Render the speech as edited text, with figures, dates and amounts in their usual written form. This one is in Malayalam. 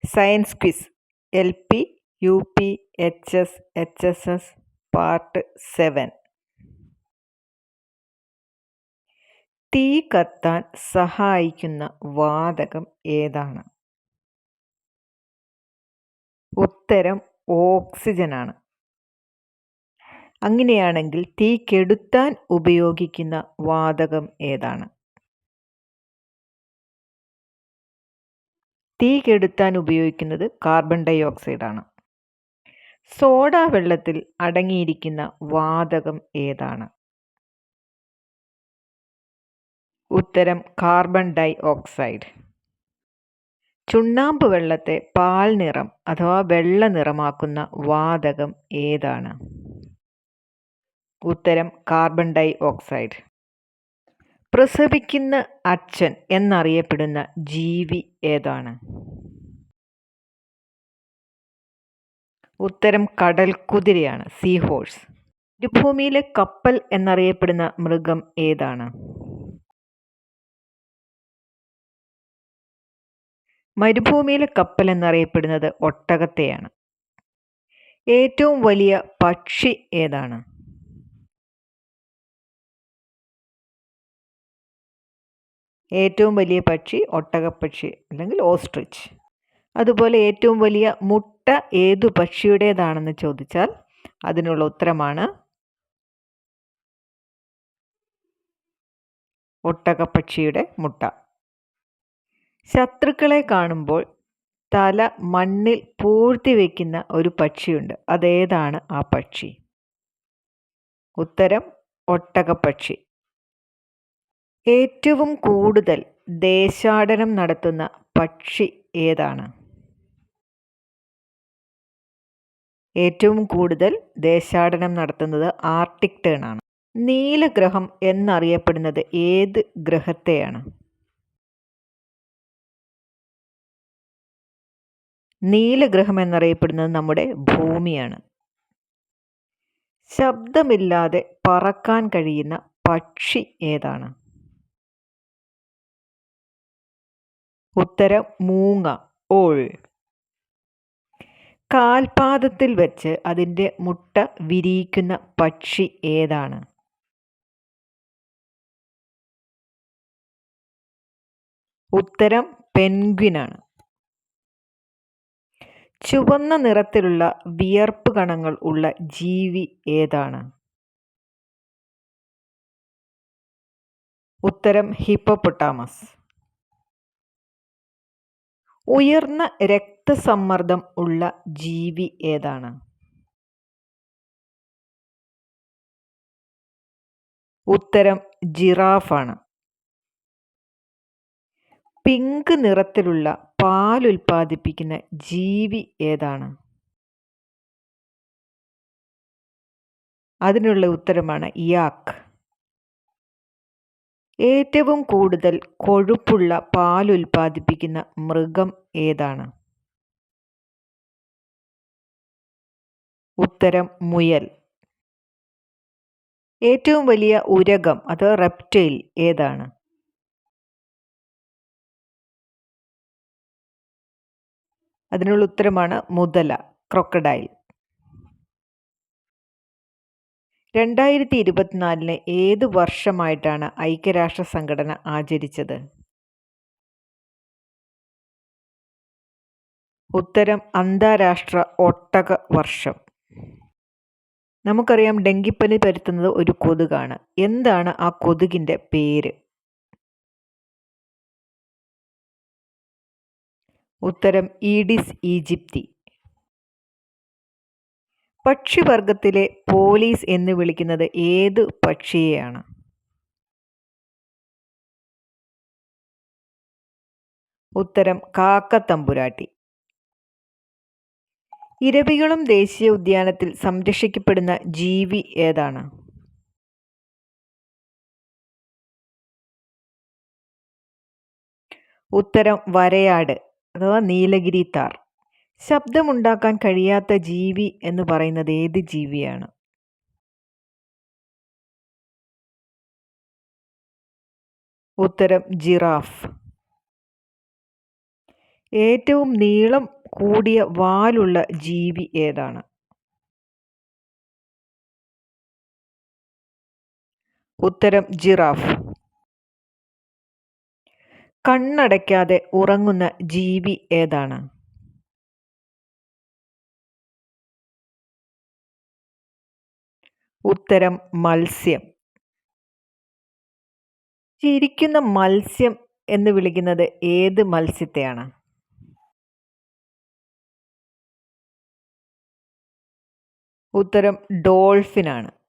Science quiz LP, UP, HS, HSS part 7. തീ കത്താൻ സഹായിക്കുന്ന വാതകം ഏതാണ്? ഉത്തരം ഓക്സിജനാണ്. അങ്ങനെയാണെങ്കിൽ തീ കെടുത്താൻ ഉപയോഗിക്കുന്ന വാതകം ഏതാണ്? തീ കെടുത്താൻ ഉപയോഗിക്കുന്നത് കാർബൺ ഡൈ ഓക്സൈഡാണ്. സോഡ വെള്ളത്തിൽ അടങ്ങിയിരിക്കുന്ന വാതകം ഏതാണ്? ഉത്തരം കാർബൺ ഡൈ ഓക്സൈഡ്. ചുണ്ണാമ്പ് വെള്ളത്തെ പാൽ നിറം അഥവാ വെള്ള നിറമാക്കുന്ന വാതകം ഏതാണ്? ഉത്തരം കാർബൺ ഡൈ ഓക്സൈഡ്. പ്രസവിക്കുന്ന അച്ഛൻ എന്നറിയപ്പെടുന്ന ജീവി ഏതാണ്? ഉത്തരം കടൽക്കുതിരയാണ്, സീ ഹോഴ്സ്. മരുഭൂമിയിലെ കപ്പൽ എന്നറിയപ്പെടുന്ന മൃഗം ഏതാണ്? മരുഭൂമിയിലെ കപ്പൽ എന്നറിയപ്പെടുന്നത് ഒട്ടകത്തെയാണ്. ഏറ്റവും വലിയ പക്ഷി ഏതാണ്? ഏറ്റവും വലിയ പക്ഷി ഒട്ടകപ്പക്ഷി അല്ലെങ്കിൽ ഓസ്ട്രിച്ച്. അതുപോലെ ഏറ്റവും വലിയ മുട്ട ഏതു പക്ഷിയുടേതാണെന്ന് ചോദിച്ചാൽ അതിനുള്ള ഉത്തരമാണ് ഒട്ടകപ്പക്ഷിയുടെ മുട്ട. ശത്രുക്കളെ കാണുമ്പോൾ തല മണ്ണിൽ പൂഴ്ത്തി വയ്ക്കുന്ന ഒരു പക്ഷിയുണ്ട്. അതേതാണ് ആ പക്ഷി? ഉത്തരം ഒട്ടകപ്പക്ഷി. ഏറ്റവും കൂടുതൽ ദേശാടനം നടത്തുന്ന പക്ഷി ഏതാണ്? ഏറ്റവും കൂടുതൽ ദേശാടനം നടത്തുന്നത് ആർട്ടിക് ടേൺ ആണ്. നീലഗ്രഹം എന്നറിയപ്പെടുന്നത് ഏത് ഗ്രഹത്തെയാണ്? നീലഗ്രഹം എന്നറിയപ്പെടുന്നത് നമ്മുടെ ഭൂമിയാണ്. ശബ്ദമില്ലാതെ പറക്കാൻ കഴിയുന്ന പക്ഷി ഏതാണ്? ഉത്തരം മൂങ്ങ, ഓൾ. കാൽപാദത്തിൽ വെച്ച് അതിൻ്റെ മുട്ട വിരിയിക്കുന്ന പക്ഷി ഏതാണ്? ഉത്തരം പെൻഗ്വിനാണ്. ചുവന്ന നിറത്തിലുള്ള വിയർപ്പ് കണങ്ങൾ ഉള്ള ജീവി ഏതാണ്? ഉത്തരം ഹിപ്പോപ്പൊട്ടാമസ്. ഉയർന്ന രക്തസമ്മർദ്ദം ഉള്ള ജീവി ഏതാണ്? ഉത്തരം ജിറാഫാണ്. പിങ്ക് നിറത്തിലുള്ള പാൽ ഉൽപ്പാദിപ്പിക്കുന്ന ജീവി ഏതാണ്? അതിനുള്ള ഉത്തരമാണ് യാക്ക്. ഏറ്റവും കൂടുതൽ കൊഴുപ്പുള്ള പാൽ ഉൽപ്പാദിപ്പിക്കുന്ന മൃഗം ഏതാണ്? ഉത്തരം മുയൽ. ഏറ്റവും വലിയ ഉരഗം അഥവാ റെപ്റ്റൈൽ ഏതാണ്? അതിനുള്ള ഉത്തരമാണ് മുതല, ക്രൊക്കഡൈൽ. 2024 ഏത് വർഷമായിട്ടാണ് ഐക്യരാഷ്ട്ര സംഘടന ആചരിച്ചത്? ഉത്തരം അന്താരാഷ്ട്ര ഒട്ടക വർഷം. നമുക്കറിയാം ഡെങ്കിപ്പനി പരത്തുന്നത് ഒരു കൊതുകാണ്. എന്താണ് ആ കൊതുകിൻ്റെ പേര്? ഉത്തരം ഈഡിസ് ഈജിപ്തി. പക്ഷിവർഗത്തിലെ പോലീസ് എന്ന് വിളിക്കുന്നത് ഏത് പക്ഷിയെയാണ്? ഉത്തരം കാക്കത്തമ്പുരാട്ടി. ഇരവികുളം ദേശീയ ഉദ്യാനത്തിൽ സംരക്ഷിക്കപ്പെടുന്ന ജീവി ഏതാണ്? ഉത്തരം വരയാട് അഥവാ നീലഗിരി താർ. ശബ്ദമുണ്ടാക്കാൻ കഴിയാത്ത ജീവി എന്ന് പറയുന്നത് ഏത് ജീവിയാണ്? ഉത്തരം ജിറാഫ്. ഏറ്റവും നീളം കൂടിയ വാലുള്ള ജീവി ഏതാണ്? ഉത്തരം ജിറാഫ്. കണ്ണടയ്ക്കാതെ ഉറങ്ങുന്ന ജീവി ഏതാണ്? ഉത്തരം മത്സ്യം. ചിരിക്കുന്ന മത്സ്യം എന്ന് വിളിക്കുന്നത് ഏത് മത്സ്യത്തെയാണ്? ഉത്തരം ഡോൾഫിനാണ്.